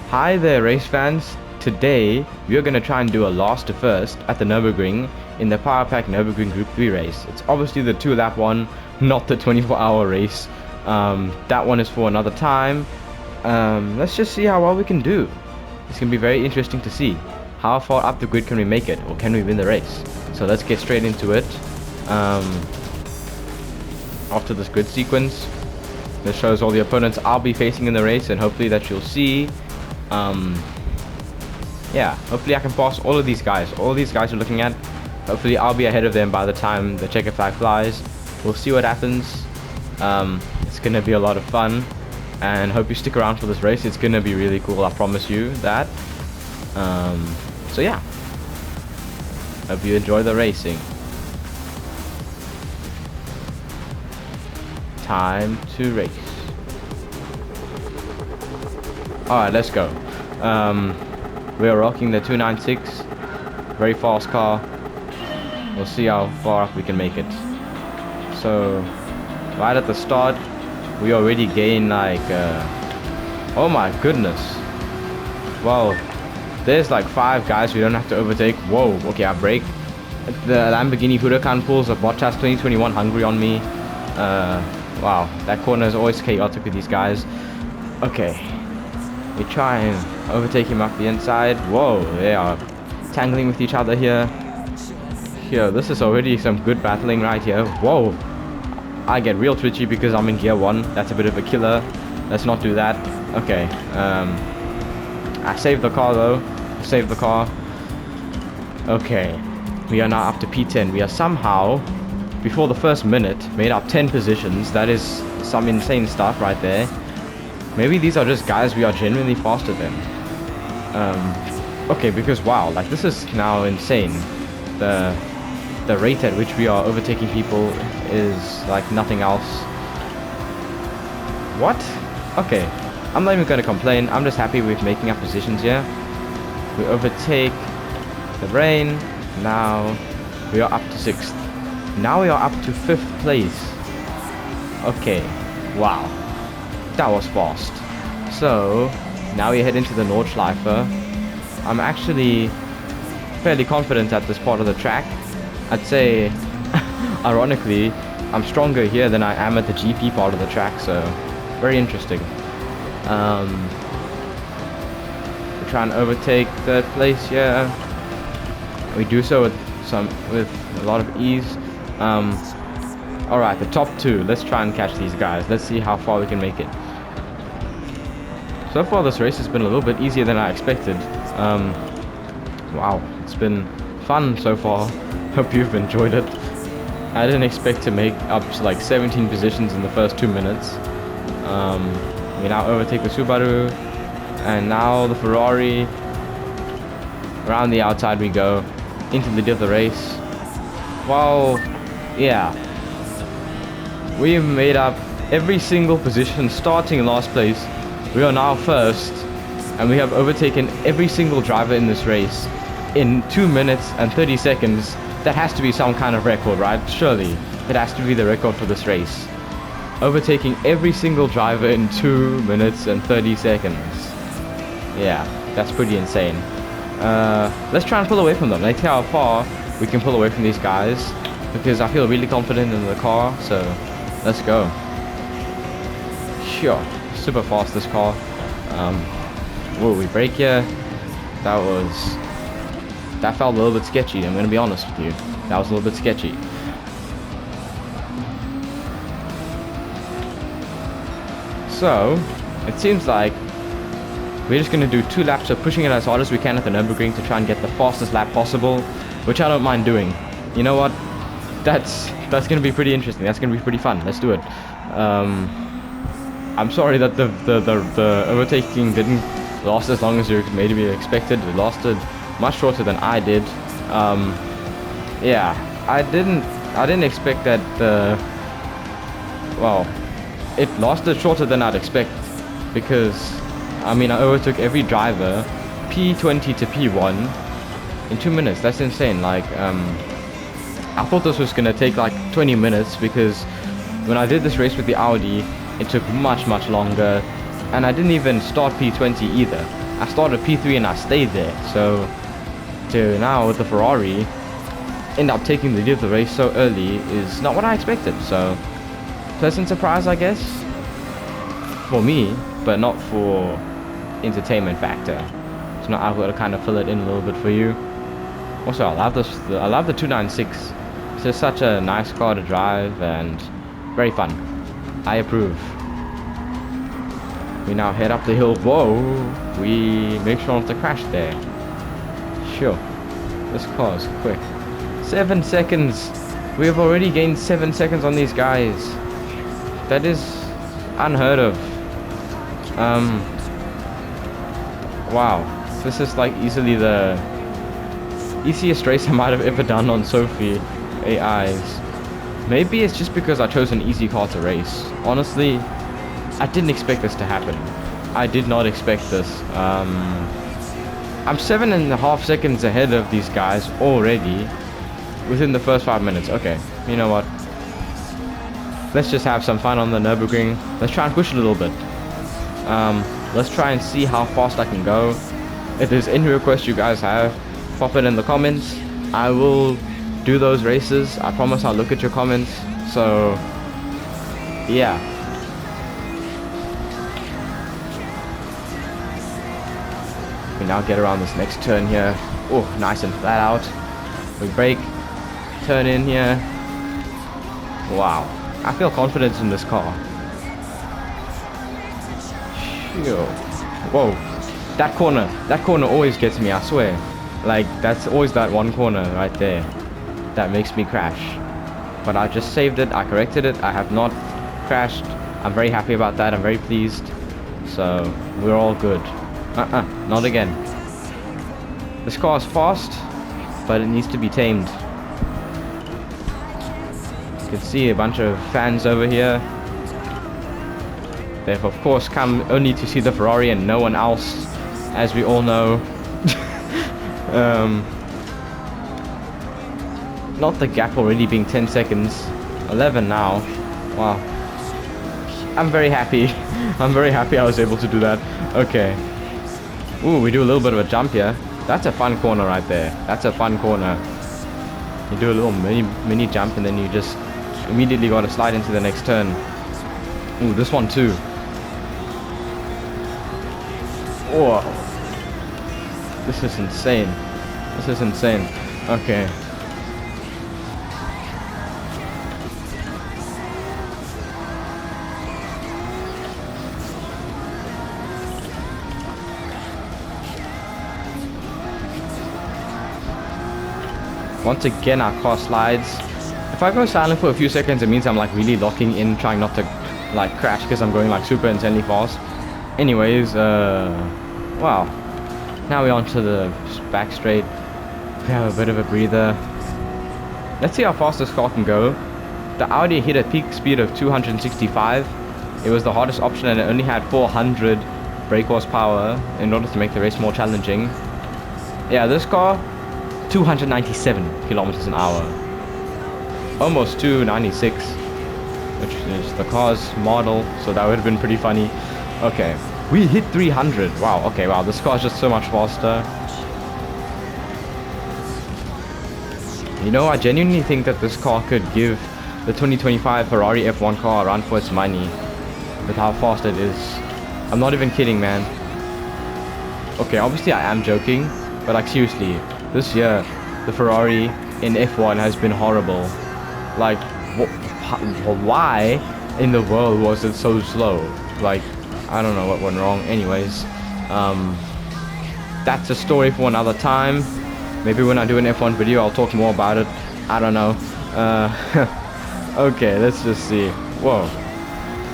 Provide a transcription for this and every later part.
Hi there, race fans. Today, we are going to try and do a last to first at the Nürburgring in the Power Pack Nürburgring Group 3 race. It's obviously the 2-lap one, not the 24-hour race. That one is for another time. Let's just see how well we can do. It's going to be very interesting to see. How far up the grid can we make it, or can we win the race? So let's get straight into it. After this grid sequence, this shows all the opponents I'll be facing in the race, and hopefully that you'll see. Yeah, hopefully I can pass all of these guys. All these guys you're looking at, hopefully I'll be ahead of them by the time the checker flag flies. We'll see what happens. It's gonna be a lot of fun, and hope you stick around for this race. It's gonna be really cool, I promise you that. So yeah, hope you enjoy the racing. Time to race. Alright, let's go. We're rocking the 296. Very fast car. We'll see how far up we can make it. So, right at the start, we already gain like, oh my goodness. Well, there's like 5 guys we don't have to overtake. Whoa, okay, I brake. The Lamborghini Huracan pulls a Bottas 2021 hungry on me. Wow, that corner is always chaotic with these guys. Okay, we try and overtake him up the inside. Whoa, they are tangling with each other here. Here, this is already some good battling right here. Whoa, I get real twitchy because I'm in gear 1. That's a bit of a killer. Let's not do that. Okay, I saved the car though. Saved the car. Okay, we are now up to P10. We are somehow, before the first minute, made up 10 positions. That is some insane stuff right there. Maybe these are just guys we are genuinely faster than. Okay, because wow, like this is now insane. The rate at which we are overtaking people is like nothing else. What? Okay, I'm not even gonna complain. I'm just happy with making up positions here. We overtake the Rain. Now we are up to 6th. Now we are up to 5th place. Okay, wow, that was fast. So now we head into the Nordschleife. I'm actually fairly confident at this part of the track. I'd say, ironically, I'm stronger here than I am at the GP part of the track, so very interesting. We try and overtake 3rd place here. We do so with a lot of ease. Alright, the top 2. Let's try and catch these guys. Let's see how far we can make it. So far this race has been a little bit easier than I expected. Wow, it's been fun so far. Hope you've enjoyed it. I didn't expect to make up to like 17 positions in the first 2 minutes. We now overtake the Subaru, and now the Ferrari. Around the outside we go, into the lead of the race. Well, yeah, we made up every single position, starting in last place. We are now 1st, and we have overtaken every single driver in this race in 2 minutes and 30 seconds. That has to be some kind of record, right? Surely it has to be the record for this race. Overtaking every single driver in 2 minutes and 30 seconds. Yeah, that's pretty insane. Let's try and pull away from them. Let's see how far we can pull away from these guys, because I feel really confident in the car. So let's go. Sure, super fast this car. Whoa, we brake here. That felt a little bit sketchy. I'm gonna be honest with you. That was a little bit sketchy. So it seems like we're just gonna do 2 laps of pushing it as hard as we can at the Nürburgring to try and get the fastest lap possible, which I don't mind doing. You know what? That's gonna be pretty interesting. That's gonna be pretty fun. Let's do it. I'm sorry that the overtaking didn't last as long as you maybe expected. It lasted much shorter than I did. Yeah, I didn't expect that. Well, it lasted shorter than I'd expect, because I mean, I overtook every driver, P20 to P1, in 2 minutes. That's insane. Like, I thought this was gonna take like 20 minutes, because when I did this race with the Audi, it took much longer, and I didn't even start P20 either. I started P3 and I stayed there. So to now with the Ferrari end up taking the lead of the race so early is not what I expected. So pleasant surprise, I guess, for me, but not for entertainment factor. So now I've got to kind of fill it in a little bit for you. Also, I love this. I love the 296. It's just such a nice car to drive and very fun. I approve. We now head up the hill. Whoa! We make sure not to crash there. Sure. This car is quick. 7 seconds. We have already gained 7 seconds on these guys. That is unheard of. Wow. This is like easily the easiest race I might have ever done on Sophie AIs. Maybe it's just because I chose an easy car to race. Honestly, I didn't expect this to happen. I did not expect this. I'm 7.5 seconds ahead of these guys already within the first 5 minutes. Okay, you know what? Let's just have some fun on the Nürburgring. Let's try and push a little bit. Let's try and see how fast I can go. If there's any requests you guys have, pop it in the comments. I will do those races. I promise I'll look at your comments. So yeah. We now get around this next turn here. Oh, nice and flat out. We brake, turn in here. Wow, I feel confidence in this car. Sure. Whoa, that corner always gets me, I swear. Like, that's always that one corner right there that makes me crash. But I just saved it, I corrected it, I have not crashed. I'm very happy about that, I'm very pleased. So, we're all good. Not again. This car is fast, but it needs to be tamed. You can see a bunch of fans over here. They've of course come only to see the Ferrari and no one else, as we all know. Not the gap already being 10 seconds. 11 now. Wow. I'm very happy. I'm very happy I was able to do that. Okay. Ooh, we do a little bit of a jump here. That's a fun corner right there. That's a fun corner. You do a little mini jump and then you just immediately got to slide into the next turn. Ooh, this one too. Whoa. This is insane. This is insane. Okay. Once again, our car slides. If I go silent for a few seconds, it means I'm like really locking in, trying not to like crash because I'm going like super insanely fast. Anyways, wow. Now we're onto the back straight. We have a bit of a breather. Let's see how fast this car can go. The Audi hit a peak speed of 265. It was the hardest option and it only had 400 brake horsepower in order to make the race more challenging. Yeah, this car, 297 kilometers an hour. Almost 296, which is the car's model, so that would have been pretty funny. Okay, we hit 300. Wow, okay, wow, this car's just so much faster. You know, I genuinely think that this car could give the 2025 Ferrari F1 car a run for its money with how fast it is. I'm not even kidding, man. Okay, obviously I am joking, but like seriously, this year the Ferrari in F1 has been horrible. Like, why in the world was it so slow? Like, I don't know what went wrong. Anyways, that's a story for another time. Maybe when I do an F1 video I'll talk more about it. I don't know. Okay, let's just see. Whoa,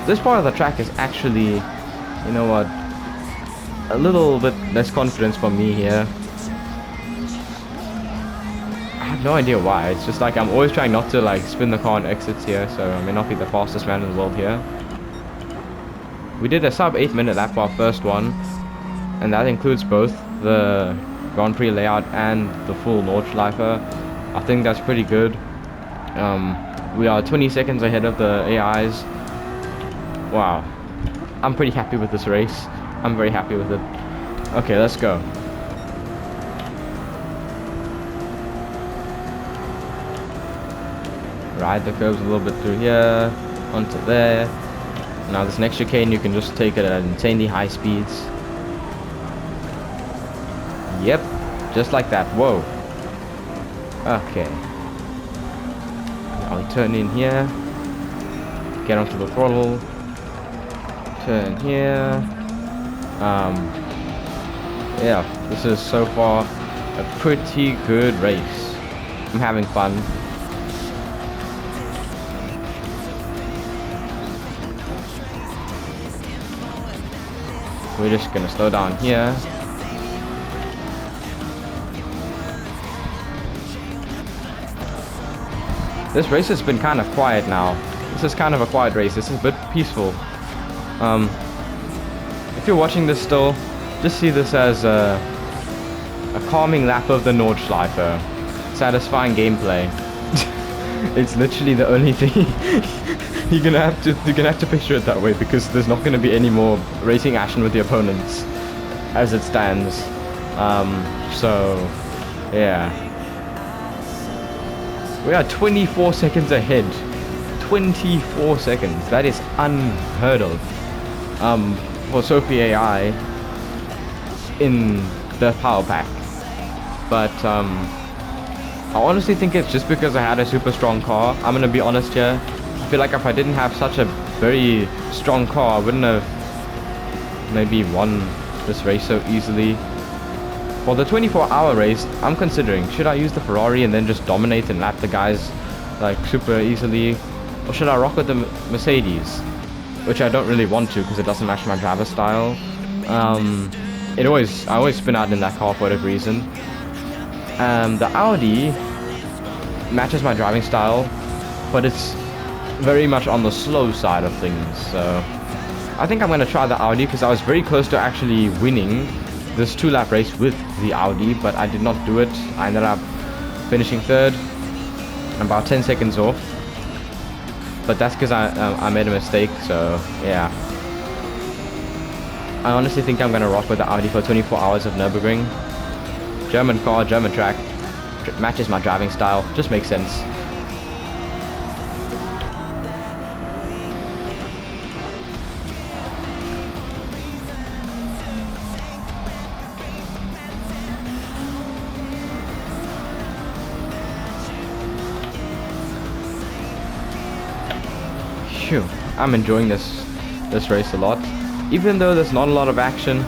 this part of the track is actually, you know what, a little bit less confidence for me here. I have no idea why. It's just like I'm always trying not to like spin the car on exits here, so I may not be the fastest man in the world here. We did a sub 8-minute lap for our first one, and that includes both the Gr.3 layout and the full Nordschleife. I think that's pretty good. We are 20 seconds ahead of the AIs. Wow, I'm pretty happy with this race. I'm very happy with it. Okay, let's go. Ride the curves a little bit through here, onto there. Now this next chicane, you can just take it at insanely high speeds. Yep, just like that. Whoa. Okay. Now we turn in here. Get onto the throttle. Turn here. Yeah, this is so far a pretty good race. I'm having fun. We're just gonna slow down here. This race has been kind of quiet now. This is kind of a quiet race. This is a bit peaceful. If you're watching this still, just see this as a calming lap of the Nordschleife. Satisfying gameplay. It's literally the only thing. you're gonna have to picture it that way, because there's not gonna be any more racing action with the opponents as it stands. So yeah. We are 24 seconds ahead. 24 seconds. That is unheard of. For Sophie AI in the power pack. But I honestly think it's just because I had a super strong car. I'm gonna be honest here. I feel like if I didn't have such a very strong car, I wouldn't have maybe won this race so easily. For the 24-hour race, I'm considering, should I use the Ferrari and then just dominate and lap the guys like super easily, or should I rock with the Mercedes, which I don't really want to because it doesn't match my driver style. I always spin out in that car for whatever reason. The Audi matches my driving style, but it's very much on the slow side of things. So I think I'm going to try the Audi, because I was very close to actually winning this 2-lap race with the Audi, but I did not do it. I ended up finishing third, about 10 seconds off. But that's because I made a mistake, so yeah. I honestly think I'm going to rock with the Audi for 24 hours of Nürburgring. German car, German track. Matches my driving style. Just makes sense. Phew. I'm enjoying this race a lot. Even though there's not a lot of action,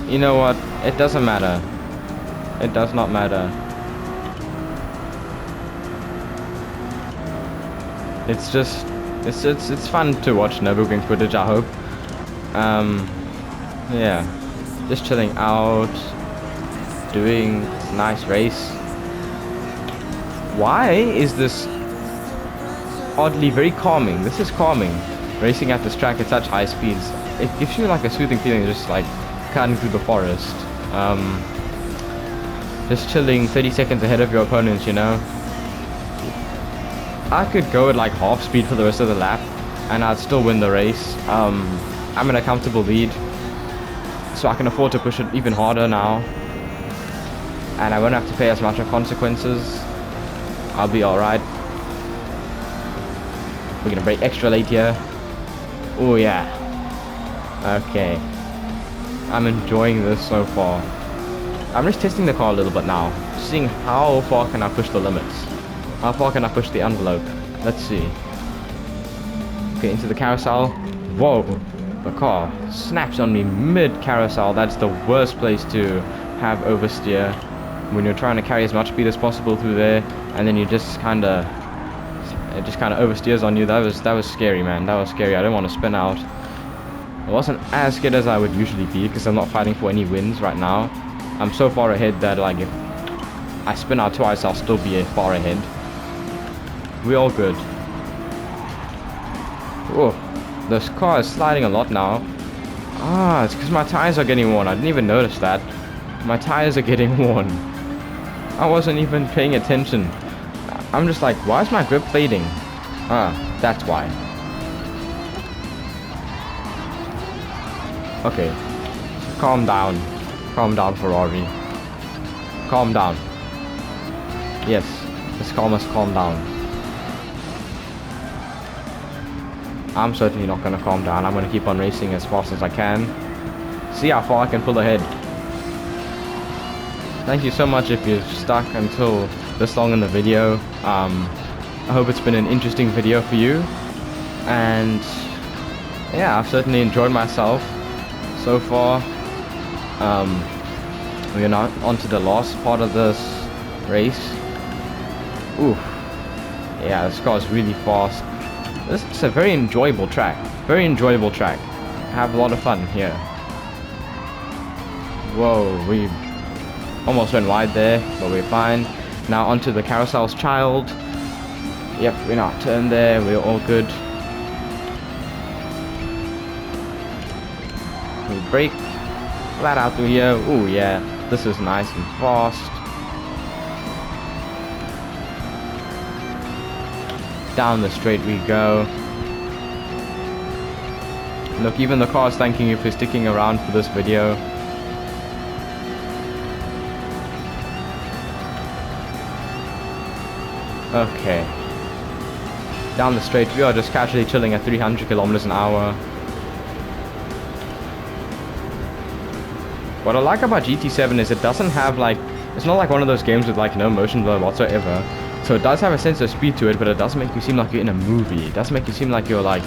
you know what? It doesn't matter. It does not matter. It's just, it's fun to watch Nürburgring footage, I hope. Yeah. Just chilling out, doing a nice race. Why is this oddly very calming? This is calming. Racing at this track at such high speeds, it gives you like a soothing feeling, just like cutting through the forest. Just chilling 30 seconds ahead of your opponents, you know. I could go at like half speed for the rest of the lap and I'd still win the race. I'm in a comfortable lead, so I can afford to push it even harder now, and I won't have to pay as much of consequences. I'll be alright. We're gonna brake extra late here. Oh yeah. Okay. I'm enjoying this so far. I'm just testing the car a little bit now, seeing how far can I push the limits. How far can I push the envelope? Let's see. Okay, into the carousel. Whoa! The car snaps on me mid-carousel. That's the worst place to have oversteer, when you're trying to carry as much speed as possible through there, and then you just kind of, it just kind of oversteers on you. That was scary, man. That was scary. I don't want to spin out. I wasn't as scared as I would usually be, because I'm not fighting for any wins right now. I'm so far ahead that like if I spin out twice, I'll still be far ahead. We're all good. Oh, this car is sliding a lot now. Ah, it's because my tires are getting worn. I didn't even notice that. My tires are getting worn. I wasn't even paying attention. I'm just like, why is my grip fading? Ah, that's why. Okay. Calm down. Calm down, Ferrari. Calm down. Yes. This car must calm down. I'm certainly not gonna calm down. I'm gonna keep on racing as fast as I can. See how far I can pull ahead. Thank you so much if you've stuck until this long in the video. I hope it's been an interesting video for you. And yeah, I've certainly enjoyed myself so far. We're now on to the last part of this race. Ooh. Yeah, this car is really fast. This is a very enjoyable track. Very enjoyable track. I have a lot of fun here. Whoa, we almost went wide there, but we're fine. Now onto the carousel's child. Yep, we're not turned there. We're all good. We brake flat out through here. Ooh, yeah. This is nice and fast. Down the straight we go. Look, even the car is thanking you for sticking around for this video. Okay. Down the straight, we are just casually chilling at 300 kilometers an hour. What I like about GT7 is it doesn't have like, it's not like one of those games with like no motion blur whatsoever. So it does have a sense of speed to it, but it doesn't make you seem like you're in a movie. It doesn't make you seem like you're like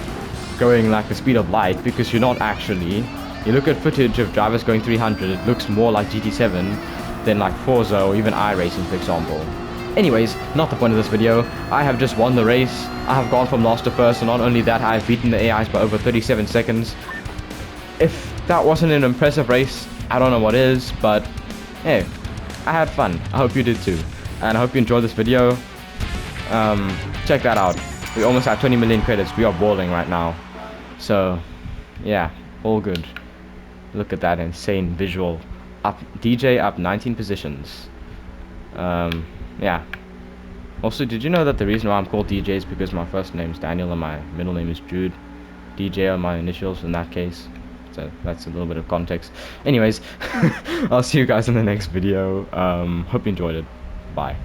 going like the speed of light, because you're not actually. You look at footage of drivers going 300, it looks more like GT7 than like Forza or even iRacing, for example. Anyways, not the point of this video. I have just won the race. I have gone from last to first, and not only that, I have beaten the AIs by over 37 seconds. If that wasn't an impressive race, I don't know what is, but hey, I had fun. I hope you did too. And I hope you enjoyed this video. Check that out. We almost have 20 million credits. We are balling right now. So, yeah, all good. Look at that insane visual. Up, DJ up 19 positions. Yeah. Also, did you know that the reason why I'm called DJ is because my first name's Daniel and my middle name is Jude? DJ are my initials in that case. So that's a little bit of context. Anyways, I'll see you guys in the next video. Hope you enjoyed it. Bye.